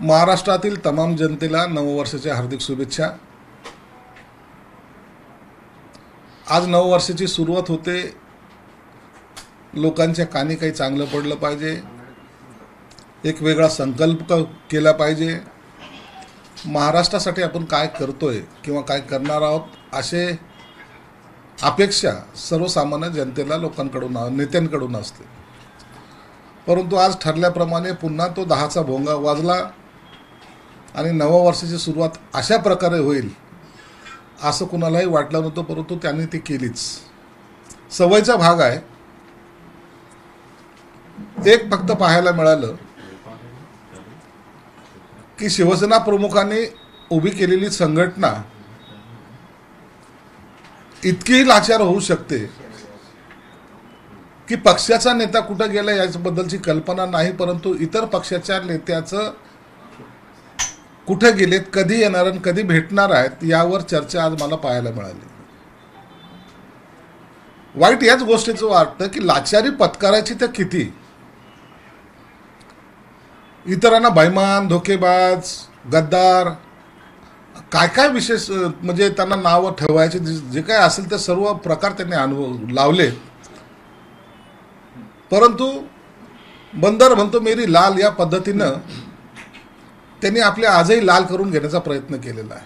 महाराष्ट्रातील तमाम जनतेला नववर्षाच्या हार्दिक शुभेच्छा। आज नववर्षाची सुरुवात होते, लोकांच्या कानी काही चांगलं पडलं पाहिजे, एक वेगळा संकल्प केला पाहिजे। महाराष्ट्रासाठी आपण काय करतोय किंवा काय करणार आहोत असे अपेक्षा सर्वसामान्य जनतेला लोकांकडून नेत्यांकडून असते। परंतु आज ठरल्याप्रमाणे पुन्हा तो 10चा भोंगा वाजला आणि नववर्षाची सुरुवात अशा प्रकारे होईल असं कुणालाही वाटलं नव्हतं, परंतु त्यांनी ती केलीच। सवयीचा भाग आहे। एक फक्त पाहायला मिळालं की शिवसेना प्रमुखांनी उभी केलेली संघटना इतकी लाचार होऊ शकते की पक्षाचा नेता कुठे गेला याबद्दलची कल्पना नाही, परंतु इतर पक्षाच्या नेत्याचं कुठे गेलेत, कधी येणार आणि कधी भेटणार आहेत यावर चर्चा आज मला पाहायला मिळाली। वाईट याच गोष्टीचं वाटतं की लाचारी पत्करायची तर किती, इतरांना बैमान, धोकेबाज, गद्दार काय काय विशेष म्हणजे त्यांना नाव ठेवायचे जे काय असेल ते सर्व प्रकार त्यांनी अनुभव लावले। परंतु बंदर म्हणतो मेरी लाल या पद्धतीनं त्यांनी आपले आजही लाल करून घेण्याचा प्रयत्न केलेला आहे।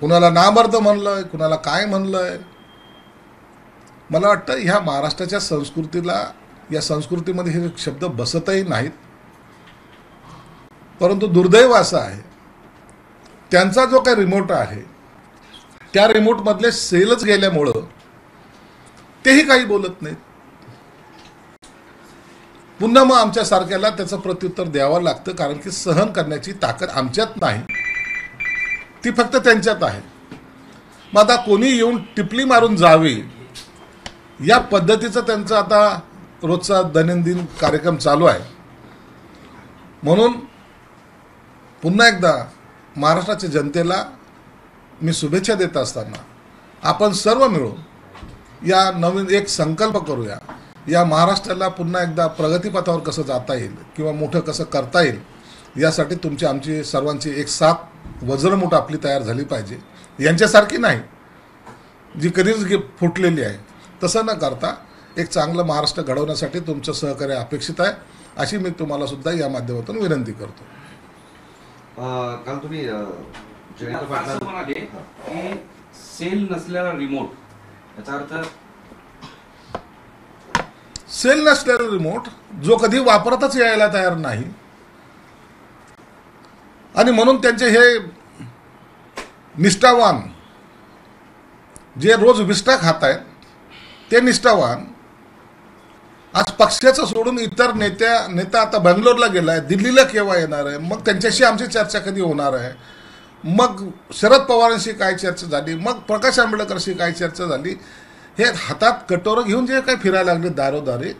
कुणाला नामर्द म्हणलंय, कुणाला काय म्हणलंय। मला वाटतं ह्या महाराष्ट्राच्या संस्कृतीला, या संस्कृतीमध्ये हे शब्द बसतही नाहीत। परंतु दुर्दैव असं आहे, त्यांचा जो काही रिमोट आहे त्या रिमोटमधले सेलच गेल्यामुळं तेही काही बोलत नाहीत। पुन्हा मग आमच्यासारख्याला त्याचं प्रत्युत्तर द्यावं लागतं, कारण की सहन करण्याची ताकद आमच्यात नाही, ती फक्त त्यांच्यात आहे। मग आता कोणी येऊन टिपली मारून जावी या पद्धतीचं त्यांचं आता रोजचा दैनंदिन कार्यक्रम चालू आहे। म्हणून पुन्हा एकदा महाराष्ट्राच्या जनतेला मी शुभेच्छा देत असताना आपण सर्व मिळून या नवीन एक संकल्प करूया, या महाराष्ट्राला पुन्हा एकदा प्रगतीपथावर कसं जाता येईल किंवा मोठं कसं करता येईल यासाठी तुमची आमची सर्वांची एक साथ वज्रमुठ आपली तयार झाली पाहिजे। यांच्यासारखी नाही जी कधीच फुटलेली आहे, तसं न करता एक चांगलं महाराष्ट्र घडवण्यासाठी तुमचं सहकार्य अपेक्षित आहे, अशी मी तुम्हाला सुद्धा या माध्यमातून विनंती करतो। काल तुम्ही सेल नसलेला रिमोट, याचा अर्थ सेल नसलेला रिमोट जो कधी वापरतच यायला तयार नाही आणि म्हणून त्यांचे हे निष्ठावान जे रोज विष्ठा खात आहेत ते निष्ठावान आज पक्षाचं सोडून इतर नेता आता बेंगलोरला गेलाय, दिल्लीला केव्हा येणार आहे, मग त्यांच्याशी आमची चर्चा कधी होणार आहे, मग शरद पवारांशी काय चर्चा झाली, मग प्रकाश आंबेडकरशी काय चर्चा झाली, हे हातात कटोरं घेऊन जे काही फिरायला लागले दारोदारी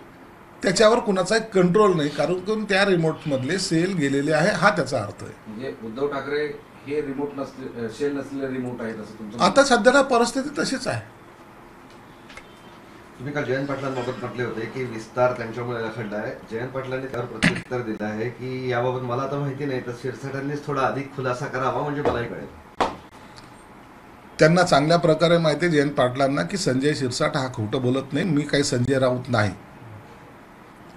त्याच्यावर कुणाचाही कंट्रोल नाही, कारण त्या रिमोटमधले सेल गेलेले आहे, हा त्याचा अर्थ आहे। म्हणजे उद्धव ठाकरे हे रिमोट नसले, सेल नसलेले रिमोट आहेत असं तुमचं आता सध्याला परिस्थिती तशीच आहे। तुम्ही काल जयंत पाटलांबाबत म्हटले होते की विस्तार त्यांच्यामुळे खड्डा आहे। जयंत पाटलांनी त्यावर प्रत्युत्तर दिलं आहे की याबाबत मला आता माहिती नाही, तर शिरसाटांनीच थोडा अधिक खुलासा करावा म्हणजे मलाही कळेल। त्यांना चांगल्या प्रकारे माहिती आहे जयंत पाटलांना की संजय शिरसाट हा खोटं बोलत नाही, मी काही संजय राऊत नाही,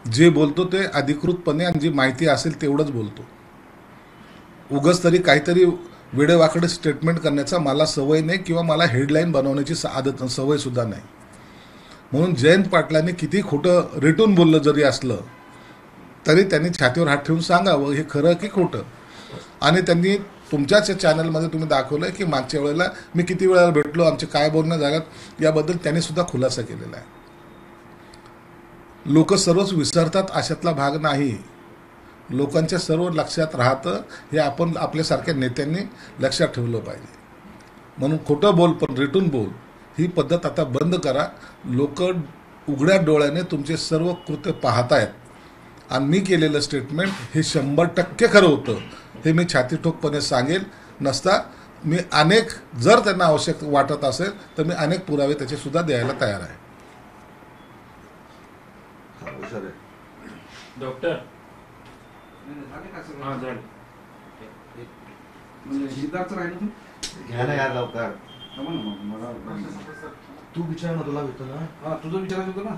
जे बोलतो ते अधिकृतपणे आणि जी माहिती असेल तेवढंच बोलतो। उगाच तरी काहीतरी वेडेवाकडे स्टेटमेंट करण्याचा मला सवय नाही किंवा मला हेडलाईन बनवण्याची सवय सुद्धा नाही। म्हणून जयंत पाटलांनी किती खोटं रेटून बोललं जरी असलं तरी त्यांनी छातीवर हात ठेवून सांगावं हे खरं की खोटं। आणि त्यांनी तुमच्याच चॅनलमध्ये तुम्ही दाखवलं की मागच्या वेळेला मी किती वेळा भेटलो, आमचे काय बोलणं झाल्यात याबद्दल त्यांनी सुद्धा खुलासा केलेला आहे। लोक सर्वच विसरतात अशातला भाग नाही, लोकांच्या सर्व लक्षात राहतं, हे आपण आपल्यासारख्या नेत्यांनी लक्षात ठेवलं पाहिजे। म्हणून खोटं बोल पण रेटून बोल ही पद्धत आता बंद करा। लोक उघड्या डोळ्याने तुमचे सर्व कृत्य पाहतायत आणि मी केलेलं स्टेटमेंट हे 100% खरं होतं हे मी छातीठोकपणे सांगेल। नसता मी अनेक, जर त्यांना आवश्यक वाटत असेल तर मी अनेक पुरावे त्याचे सुद्धा द्यायला तयार आहे। डॉक्टर म्हणजे सिद्धार्थचं राहिलं तू घ्यायला यार लवकर. मला तू विचार ना, तुला भेटतो ना. हा तुझं विचारायचं होतं ना.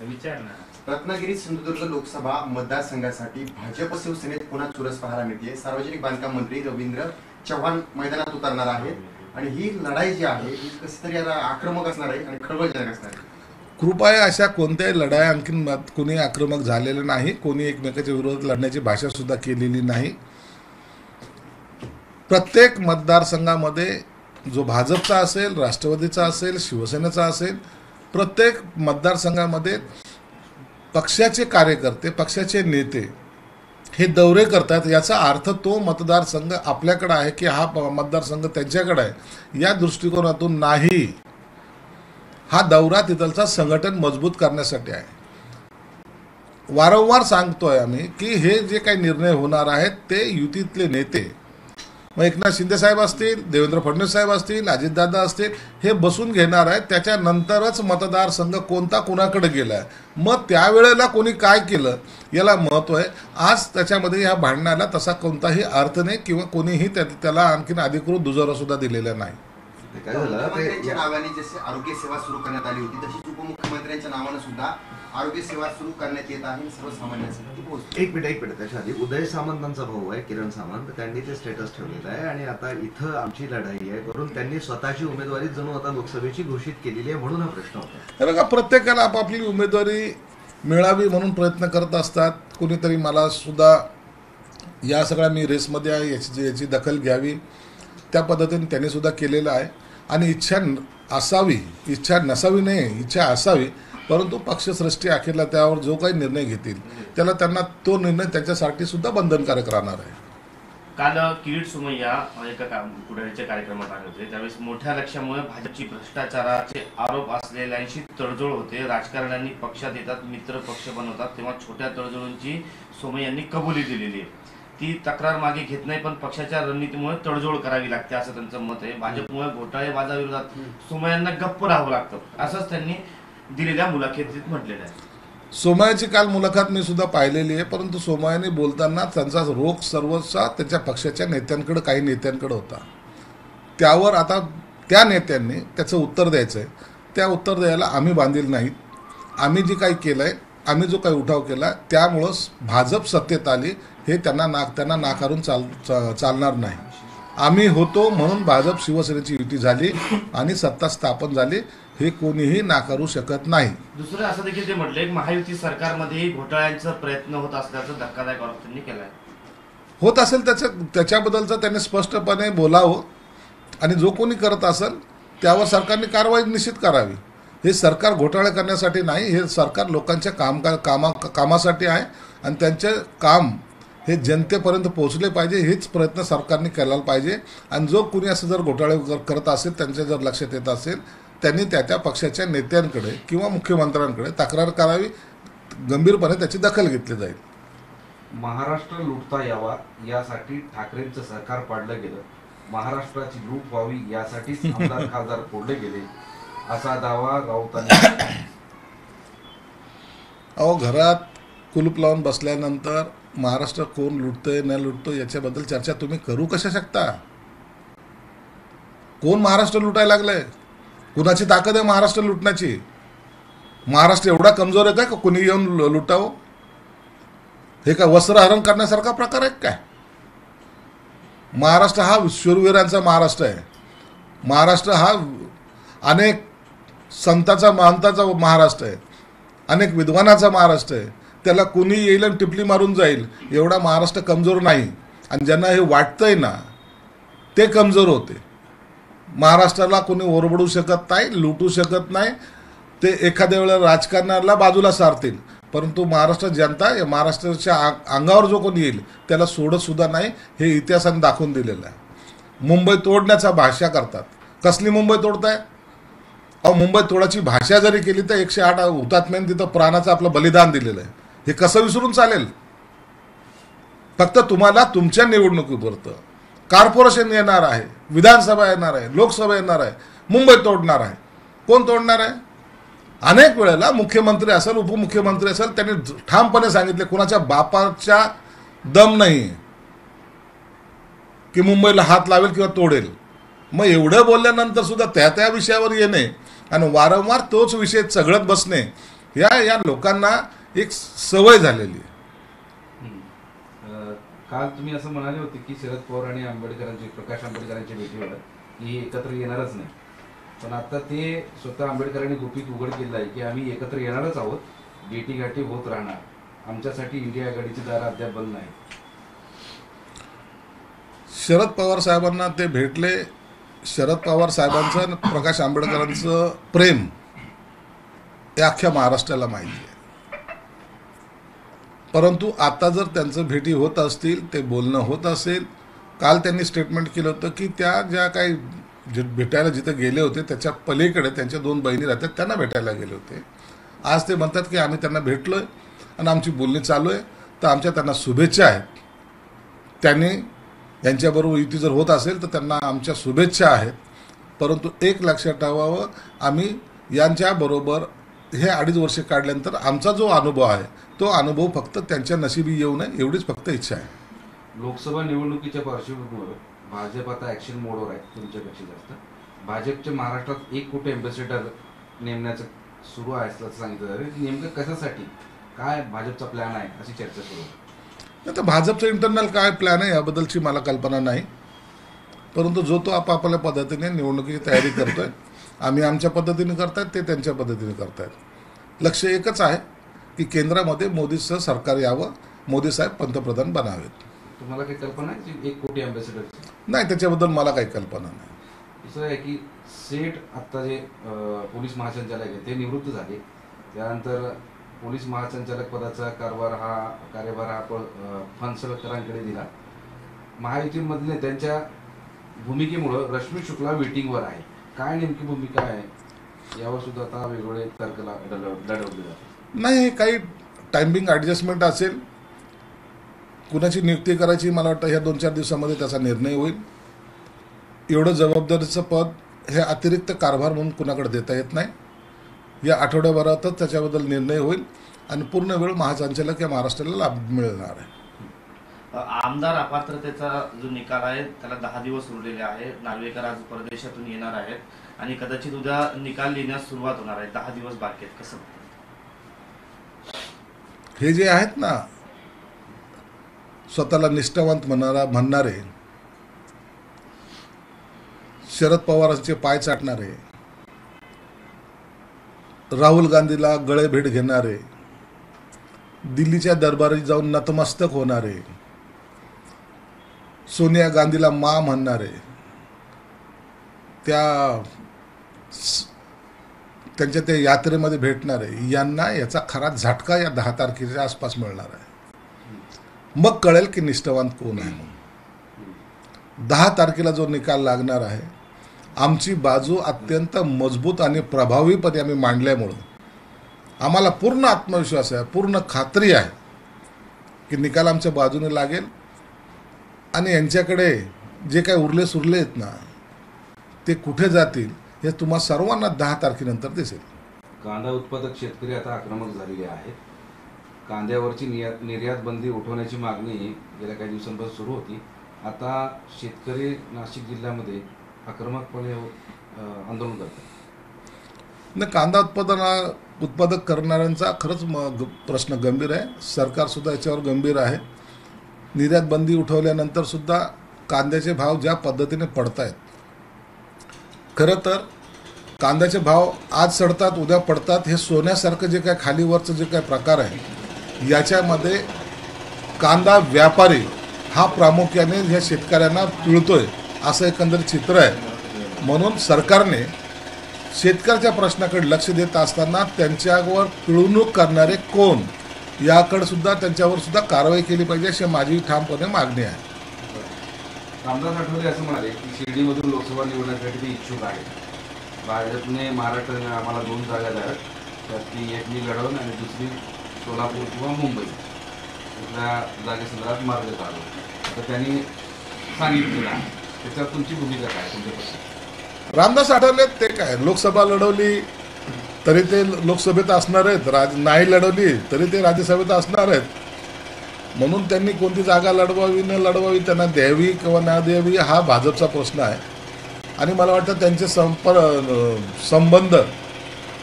विचार ना. रत्नागिरी सिंधुदुर्ग लोकसभा मतदारसंघासाठी भाजप शिवसेनेत पुन्हा चुरस पाहायला मिळते. सार्वजनिक बांधकाम मंत्री रवींद्र चव्हाण मैदानात उतरणार आहेत आणि ही लढाई जी आहे ही कशी तरी आक्रमक असणार आहे आणि खळबळजनक असणार आहे. कृपया अशा कोणत्याही लढाया आणखीन कोणी आक्रमक झालेलं नाही, कोणी एकमेकाच्या विरोधात लढण्याची भाषा सुद्धा केलेली नाही. प्रत्येक मतदारसंघामध्ये जो भाजपचा असेल, राष्ट्रवादीचा असेल, शिवसेनेचा असेल, प्रत्येक मतदारसंघामध्ये पक्षाचे कार्यकर्ते, पक्षाचे नेते हे दौरे करतात. याचा अर्थ तो मतदारसंघ आपल्याकडे आहे की हा मतदारसंघ त्यांच्याकडे आहे या दृष्टिकोनातून नाही. हा दौरा तिथलचा संघटन मजबूत करण्यासाठी आहे. वारंवार सांगतोय आम्ही की हे जे काही निर्णय होणार आहेत ते युतीतले नेते, मग एकनाथ शिंदे साहेब असतील, देवेंद्र फडणवीस साहेब असतील, अजितदादा असतील, हे बसून घेणार आहेत. त्याच्यानंतरच मतदारसंघ कोणता कुणाकडे गेलाय, मग त्यावेळेला कोणी काय केलं याला महत्व आहे. आज त्याच्यामध्ये ह्या भांडणाला तसा कोणताही अर्थ नाही किंवा कोणीही त्याला आणखीन अधिकृत दुजोरा सुद्धा दिलेला नाही. काय झालं मुख्यमंत्र्यांच्या नावाने जसे आरोग्य सेवा सुरू करण्यात आली होती तशीच उपमुख्यमंत्र्यांच्या नावाने सुद्धा आरोग्य सेवा सुरू करण्यात येत आहे. सर्वसामान्यांसाठी पोहोचते. एक मिनिट त्याच्या आधी उदय सामंतांचा भाऊ आहे किरण सामंत, त्यांनी ते स्टेटस ठेवलेलं आहे आणि आता इथं आमची लढाई आहे करून त्यांनी स्वतःची उमेदवारी जणू आता लोकसभेची घोषित केलेली आहे म्हणून हा प्रश्न होता. हे बघा, प्रत्येकाला आपापली उमेदवारी मिळावी म्हणून प्रयत्न करत असतात. कोणीतरी मला सुद्धा या सगळ्या मी रेसमध्ये आहे याची दखल घ्यावी त्या पद्धतीने त्यांनी सुद्धा केलेलं आहे. आणि इच्छा असावी, इच्छा नसावी नाही, इच्छा असावी, परंतु पक्षश्रेष्ठी अखेरला त्यावर जो काही निर्णय घेतील त्यांना तो निर्णय त्यांच्यासाठी सुद्धा बंधनकारक राहणार आहे. काल किरीट सोमय्या एका पुढारीच्या कार्यक्रमात आले होते. त्यावेळेस मोठ्या लक्ष्यामुळे भाजपची भ्रष्टाचाराचे आरोप असलेल्यांशी तडजोड होते. राजकारण्यांनी पक्षात येतात, मित्र पक्ष बनवतात, तेव्हा छोट्या तडजोडींची सोमय्यांनी कबुली दिलेली आहे. ती तक्रार मागे घेत नाही, पण पक्षाच्या रणनीतीमुळे तडजोड करावी लागते असं त्यांचं मत आहे. भाजपमुळे घोटाळेबाजाविरोधात सोमय्यांना गप्प राहावं लागतं असंच त्यांनी दिलेल्या मुलाखतीत म्हटलेलं आहे. सोमय्याची काल मुलाखत मी सुद्धा पाहिलेली आहे, परंतु सोमय्याने बोलताना त्यांचा रोख सर्वस्व त्याच्या पक्षाच्या नेत्यांकडे, काही नेत्यांकडे होता. त्यावर आता त्या नेत्यांनी त्याचं उत्तर द्यायचं आहे. त्या उत्तर द्यायला आम्ही बांधील नाहीत. आम्ही जे काही केलं आहे, आम्ही जो काही उठाव केला त्यामुळंच भाजप सत्तेत आली हे त्यांना नाकारून चालणार नाही. आम्ही होतो म्हणून भाजप शिवसेनेची युती झाली आणि सत्ता स्थापन झाली, हे कोणीही नाकारू शकत नाही. दुसरं असं देखील ते म्हटले की महायुती सरकारमध्ये घोटाळ्यांचा प्रयत्न होत असल्याचं धक्कादायक आरोप त्यांनी केलाय. होत असेल त्याच्याबद्दलचं त्यांनी स्पष्टपणे बोलावं आणि जो कोणी करत असेल त्यावर सरकारने कारवाई निश्चित करावी. हे सरकार घोटाळे करण्यासाठी नाही, हे सरकार लोकांच्या कामासाठी आहे आणि त्यांचे काम हे जनतेपर्यंत पोहोचले पाहिजे, हेच प्रयत्न सरकारने करायला पाहिजे. आणि जो कुणी असं जर घोटाळे करत असेल, त्यांच्या जर लक्षात येत असेल, त्यांनी त्या पक्षाच्या नेत्यांकडे किंवा मुख्यमंत्र्यांकडे तक्रार करावी, गंभीरपणे त्याची दखल घेतली जाईल. महाराष्ट्र लुटता यावा यासाठी ठाकरेंचं सरकार पाडलं गेलं, महाराष्ट्राची लूट व्हावी यासाठीच आमदार खासदार फोडले गेले असा दावा राऊतांनी. अहो, घरात कुलूप लावून बसल्यानंतर महाराष्ट्र कोण लुटतोय न लुटतोय याच्याबद्दल चर्चा तुम्ही करू कशा शकता? कोण महाराष्ट्र लुटायला लागलंय? कुणाची ताकद आहे महाराष्ट्र लुटण्याची? महाराष्ट्र एवढा कमजोर आहे का कोणी येऊन लुटावं? हे का वस्त्रहरण करण्यासारखा प्रकार आहे काय? महाराष्ट्र हा शूरवीरांचा महाराष्ट्र आहे. महाराष्ट्र हा अनेक संतांचा महंताचा महाराष्ट्र आहे, अनेक विद्वानाचा महाराष्ट्र आहे. त्याला कुणी येईल आणि टिपली मारून जाईल एवढा महाराष्ट्र कमजोर नाही. आणि ज्यांना हे वाटतंय ना ते कमजोर होते. महाराष्ट्राला कोणी ओरबडू शकत नाही, लुटू शकत नाही. ते एखाद्या वेळेला राजकारणाला बाजूला सारतील, परंतु महाराष्ट्र जनता या महाराष्ट्राच्या अंगावर जो कोणी येईल त्याला सोडत सुद्धा नाही, हे इतिहासाने दाखवून दिलेलं आहे. मुंबई तोडण्याचा भाषा करतात. कसली मुंबई तोडताय? अहो, मुंबई तोडाची भाषा जरी केली तर 108 हुतात्म्यांनी तिथं प्राणाचं आपलं बलिदान दिलेलं आहे. हे कसं विसरून चालेल? फक्त तुम्हाला तुमच्या निवडणुकीपुरतं कॉर्पोरेशन येणार आहे, विधानसभा येणार आहे, लोकसभा येणार आहे, मुंबई तोडणार आहे. कोण तोडणार आहे? अनेक वेळेला मुख्यमंत्री असेल उपमुख्यमंत्री असेल त्यांनी ठामपणे सांगितले कुणाच्या बापाच्या दम नाही की मुंबईला हात लावेल किंवा तोडेल. मग एवढं बोलल्यानंतर सुद्धा त्या विषयावर येणे आणि वारंवार तोच विषय चघळत बसणे या लोकांना एक सवय झालेली आहे. काल तुम्ही असं म्हणाले होते की शरद पवार आणि प्रकाश आंबेडकरांची भेटीवर ही एकत्र येणारच नाही, पण आता ते स्वतः आंबेडकरांनी गुपित उघड केलं आहे की आम्ही एकत्र येणारच आहोत, भेटीगाठी होत राहणार, आमच्यासाठी इंडिया आघाडीची दारं अद्याप बंद नाही. शरद पवार साहेबांना ते भेटले. शरद पवार साहेबांचं आणि प्रकाश आंबेडकरांचं प्रेम हे अख्ख्या महाराष्ट्राला माहिती आहे. परंतु आता जर त्यांचं भेटी होत असतील, ते बोलणं होत असेल, काल त्यांनी स्टेटमेंट केलं होतं की त्या ज्या काही भेटायला जिथे गेले होते त्याच्या पलीकडे त्यांच्या 2 बहिणी राहतात त्यांना भेटायला गेले होते. आज ते म्हणतात की आम्ही त्यांना भेटलोय आणि आमची बोलणी चालू आहे, तर आमच्या त्यांना शुभेच्छा आहेत. त्यांनी यांच्याबरोबर युती जर होत असेल तर त्यांना आमच्या शुभेच्छा आहेत. परंतु एक लक्षात ठेवावं, आम्ही यांच्याबरोबर हे 2.5 वर्ष काढल्यानंतर आमचा जो अनुभव आहे तो अनुभव फक्त त्यांच्या नशिबी येऊ नये एवढीच फक्त इच्छा आहे. लोकसभा निवडणुकीच्या पार्श्वभूमीवर भाजप आता ॲक्शन मोडवर आहे तुमच्यापेक्षा जास्त. भाजपच्या महाराष्ट्रात 1 कोटी अँबॅसेडर नेमण्याचं सुरू आहे असं सांगितलं जातं. नेमकं कशासाठी, काय भाजपचा प्लॅन आहे अशी चर्चा सुरू आहे. आता भाजपचं इंटरनल काय प्लॅन आहे याबद्दलची मला कल्पना नाही, परंतु जो तो आपापल्या पद्धतीने निवडणुकीची तयारी करतोय. आम्ही आमच्या पद्धतीने करतायत, ते त्यांच्या पद्धतीने करतायत. लक्ष एकच आहे की केंद्रामध्ये मोदीचं सरकार यावं, मोदी साहेब पंतप्रधान बनावेत. तुम्हाला काही कल्पना आहे 1 कोटी अँबॅसेडर? नाही, त्याच्याबद्दल मला काही कल्पना नाही. दुसरं आहे की सेठ आत्ता जे पोलीस महासंचालक आहे ते निवृत्त झाले, त्यानंतर पोलीस महासंचालक पदाचा कार्यभार हा फणसळकरांकडे दिला. महायुतीमधले त्यांच्या भूमिकेमुळं रश्मी शुक्ला वेटिंगवर आहे. काय नेमकी भूमिका आहे यावर सुद्धा आता वेगवेगळे तर्क लढवले जातात. नाही, काही टायमिंग ॲडजस्टमेंट असेल, कुणाची नियुक्ती करायची मला वाटतं ह्या 2-4 दिवसामध्ये त्याचा निर्णय होईल. एवढं जबाबदारीचं पद हे अतिरिक्त कारभार म्हणून कुणाकडे देता येत नाही. या आठवड्याभरातच त्याच्याबद्दल निर्णय होईल आणि पूर्ण वेळ महासंचालक या महाराष्ट्राला लाभ मिळणार आहे. आमदार अपात्रतेचा जो निकाल आहे त्याला 10 दिवस उरलेले आहे. नार्वेकर आज परदेशातून येणार आहेत आणि कदाचित उद्या निकाल येण्यास सुरुवात होणार आहे. 10 दिवस बाकी आहेत. कसं हे जे आहेत ना स्वतःला निष्ठावंत म्हणणारे, शरद पवारांचे पाय चाटणारे, राहुल गांधीला गळे भेट घेणारे, दिल्लीच्या दरबारी जाऊन नतमस्तक होणारे, सोनिया गांधीला मा म्हणणारे, त्यांच्या त्या यात्रेमध्ये भेटणारे, यांना याचा खरा झटका या 10 तारखेच्या आसपास मिळणार आहे. मग कळेल की निष्ठावंत कोण आहे. 10 तारखेला जो निकाल लागणार आहे, आमची बाजू अत्यंत मजबूत आणि प्रभावीपणे आम्ही मांडल्यामुळं आम्हाला पूर्ण आत्मविश्वास आहे, पूर्ण खात्री आहे की निकाल आमच्या बाजूने लागेल आणि यांच्याकडे जे काही उरले सुरले आहेत ना ते कुठे जातील हे तुम्हा सर्वांना 10 तारखेनंतर दिसेल. कांदा उत्पादक शेतकरी आता आक्रमक झालेले आहेत. कांद्यावरची निर्यात बंदी उठवण्याची मागणी गेल्या काही दिवसांपासून सुरू होती. आता शेतकरी नाशिक जिल्ह्यामध्ये आक्रमकपणे आंदोलन करतात. कांदा उत्पादक करणाऱ्यांचा खरंच प्रश्न गंभीर आहे. सरकार सुद्धा याच्यावर गंभीर आहे. निर्यात बंदी उठवल्यानंतर सुद्धा कांद्याचे भाव ज्या पद्धतीने पडत आहेत, खरं तर कांद्याचे भाव आज चढतात उद्या पडतात, हे सोन्यासारखं जे काय खालीवरचं जे काय प्रकार आहे याच्यामध्ये कांदा व्यापारी हा प्रामुख्याने ह्या शेतकऱ्यांना पिळतोय असं एकंदर चित्र आहे. म्हणून सरकारने शेतकऱ्याच्या प्रश्नाकडे लक्ष देत असताना त्यांच्यावर पिळवणूक करणारे कोण याकडे सुद्धा त्यांच्यावर सुद्धा कारवाई केली पाहिजे अशी माझी ठामपणे मागणी आहे. रामदास आठवले असं म्हणाले की शिर्डीमधून लोकसभा निवडण्यासाठी ते इच्छुक आहे. भाजपने महाराष्ट्राने आम्हाला 2 जागा द्याव्यात, त्यातली एक मी लढवून आणि दुसरी सोलापूर किंवा मुंबई इथल्या जागेसंदर्भात मार्ग काढू तर त्यांनी सांगितलेलं आहे. त्याच्यावर तुमची भूमिका काय? तुमच्यापासून रामदास आठवले ते काय लोकसभा लढवली, तरी ते लोकसभेत असणार आहेत, नाही लढवली तरी ते राज्यसभेत असणार आहेत. म्हणून त्यांनी कोणती जागा लढवावी न लढवावी, त्यांना द्यावी किंवा न द्यावी हा भाजपचा प्रश्न आहे. आणि मला वाटतं त्यांचे संबंध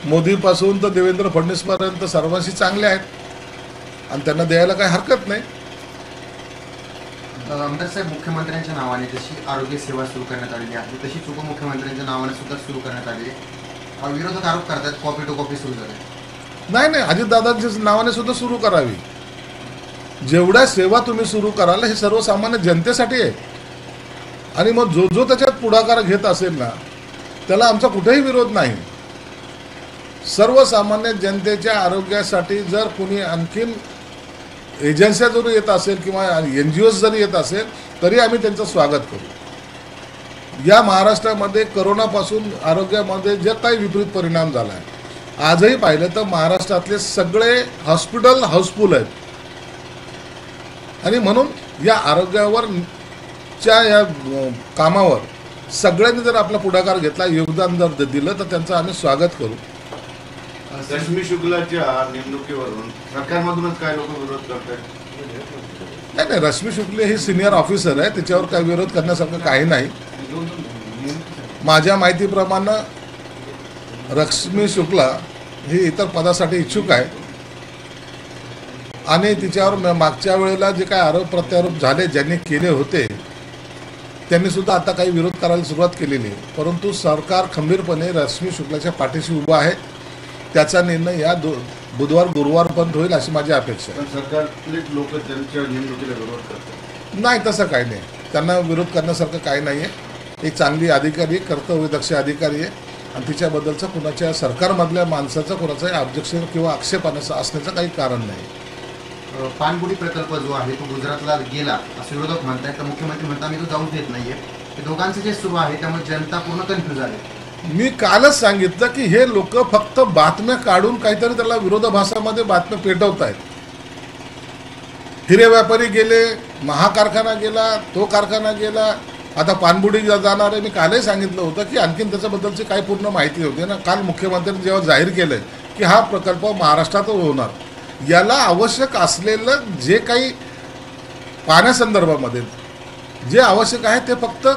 मोदीपासून तर देवेंद्र फडणवीसपर्यंत सर्वांशी चांगले आहेत आणि त्यांना द्यायला काही हरकत नाही. आमदार साहेब, मुख्यमंत्र्यांच्या नावाने जशी आरोग्य सेवा सुरू करण्यात आलेली आहे तशीच उपमुख्यमंत्र्यांच्या नावाने सुद्धा सुरू करण्यात आलेली आहे. विरोधक आरोप करतात कॉपी टू कॉपी सुरू झाली. नाही, अजितदादांच्या नावाने सुद्धा सुरू करावी. जेवढ्या सेवा तुम्ही सुरू कराल हे सर्वसामान्य जनतेसाठी आहे. आणि मग जो त्याच्यात पुढाकार घेत असेल ना त्याला आमचा कुठेही विरोध नाही. सर्वसामान्य जनतेच्या आरोग्यासाठी जर कुणी आणखीन एजन्स्या जरी येत असेल किंवा NGOज जरी येत असेल तरी आम्ही त्यांचं स्वागत करू. या महाराष्ट्रामध्ये करोनापासून आरोग्यामध्ये जे काही विपरीत परिणाम झाला आहे, आजही पाहिलं तर महाराष्ट्रातले सगळे हॉस्पिटल हाऊसफुल आहेत. आणि म्हणून या आरोग्यावर या कामावर सगळ्यांनी जर आपला पुढाकार घेतला, योगदान जर दिलं तर त्यांचं आम्ही स्वागत करू. रश्मी शुक्लाच्या नेमणुकीवरून सरकारमधूनच काय लोक विरोध करतात? नाही, रश्मी शुक्ल ही सिनियर ऑफिसर आहे, त्याच्यावर काही विरोध करण्यासारखं काही नाही. माझ्या माहितीप्रमाणे रश्मी शुक्ला ही इतर पदासाठी इच्छुक आहे आणि तिच्यावर मागच्या वेळेला जे काही आरोप प्रत्यारोप झाले ज्यांनी केले होते त्यांनी सुद्धा आता काही विरोध करायला सुरुवात केलेली आहे. परंतु सरकार खंबीरपणे रश्मी शुक्लाच्या पाठीशी उभं आहे. त्याचा निर्णय या बुधवार गुरुवारपर्यंत होईल अशी माझी अपेक्षा आहे. पण सरकारलेच लोक त्यांच्या नेमणुकीला विरोध करतात. नाही, तसं काही नाही. त्यांना विरोध करण्यासारखं काही नाही आहे. एक चांगली अधिकारी, कर्तव्यदक्ष अधिकारी आहे आणि तिच्याबद्दलचं कुणाच्या सरकारमधल्या माणसाचं कुणाचं ऑब्जेक्शन किंवा आक्षेप असण्याचं काही कारण नाही. पानबुडी प्रकल्प जो आहे तो गुजरातला गेला असं विरोधक म्हणतात, तर मुख्यमंत्री म्हणतात मी तो जाऊन देत नाहीये. हे दोघांचं जे सुरू आहे त्यामुळे जनता पूर्ण कन्फ्युज आहे. मी कालच सांगितलं की हे लोक फक्त बातम्या काढून काहीतरी त्याला विरोधाभासामध्ये बातम्या पेटवत आहेत. हिरे व्यापारी गेले, महाकारखाना गेला, तो कारखाना गेला, आता पानबुडी जाणार आहे. मी कालही सांगितलं होतं की आणखीन त्याच्याबद्दलची काही पूर्ण माहिती होती ना. काल मुख्यमंत्र्यांनी जेव्हा जाहीर केलंय की हा प्रकल्प महाराष्ट्रातच होणार, याला आवश्यक असलेलं जे काही पाण्यासंदर्भामध्ये जे आवश्यक आहे ते फक्त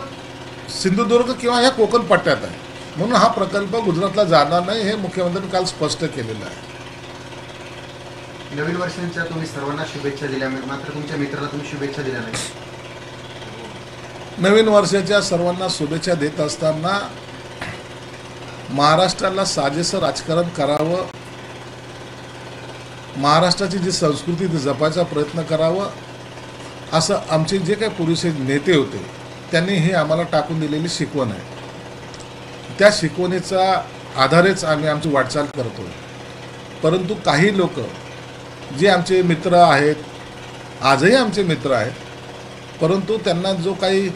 सिंधुदुर्ग किंवा ह्या कोकण पट्ट्यात आहे. म्हणून हा प्रकल्प गुजरातला जाणार नाही हे मुख्यमंत्र्यांनी काल स्पष्ट केलेलं आहे. नवीन वर्षांच्या तुम्ही सर्वांना शुभेच्छा दिल्या, मात्र तुमच्या मित्राला तुम्ही शुभेच्छा दिल्या नाही. नवीन वर्षाच्या सर्वांना शुभेच्छा देत असताना महाराष्ट्राला साजेसं राजकारण करावं, महाराष्ट्राची जी संस्कृती ती जपायचा प्रयत्न करावं असं आमचे जे काही पुरुषे नेते होते त्यांनी हे आम्हाला टाकून दिलेली शिकवण आहे. त्या शिकवणीचा आधारेच आम्ही आमची वाटचाल करतो. परंतु काही लोक जे आमचे मित्र आहेत, आजही आमचे मित्र आहेत, परंतु त्यांना जो काही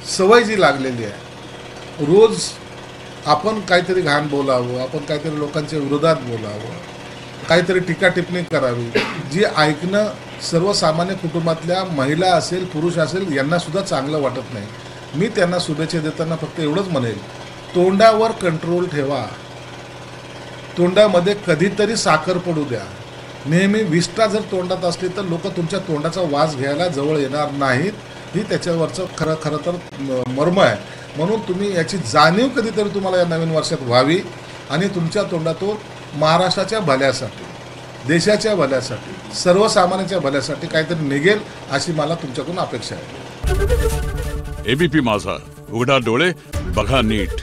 सवय जी लागलेली आहे, रोज आपण काहीतरी घाण बोलावं, आपण काहीतरी लोकांच्या विरोधात बोलावं, काहीतरी टीका टिप्पणी करावी, जी ऐकणं सर्वसामान्य कुटुंबातल्या महिला असेल पुरुष असेल यांनासुद्धा चांगलं वाटत नाही. मी त्यांना शुभेच्छा देताना फक्त एवढंच म्हणेल, तोंडावर कंट्रोल ठेवा. तोंडामध्ये कधीतरी साखर पडू द्या. नेहमी विष्ठा जर तोंडात असली तर लोक तुमच्या तोंडाचा वास घ्यायला जवळ येणार नाहीत. ही त्याच्यावरचं खरं तर मर्म आहे. म्हणून तुम्ही याची जाणीव कधीतरी तुम्हाला या नवीन वर्षात व्हावी आणि तुमच्या तोंडातून महाराष्ट्राच्या भल्यासाठी, देशाच्या भल्यासाठी, सर्वसामान्यांच्या भल्यासाठी काहीतरी निघेल अशी मला तुमच्याकडून अपेक्षा आहे. ABP माझा, उघडा डोळे बघा नीट.